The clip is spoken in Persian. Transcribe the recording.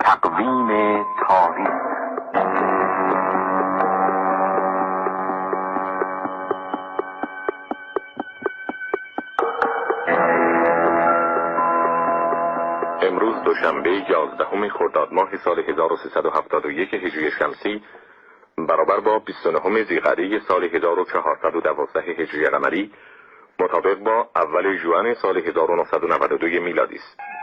تقویم تاریخ. امروز دوشنبه 11 خرداد ماه سال 1371 هجری شمسی برابر با 29 ذیقعده سال 1412 هجری قمری مطابق با اول ژوئن سال 1992 میلادی است.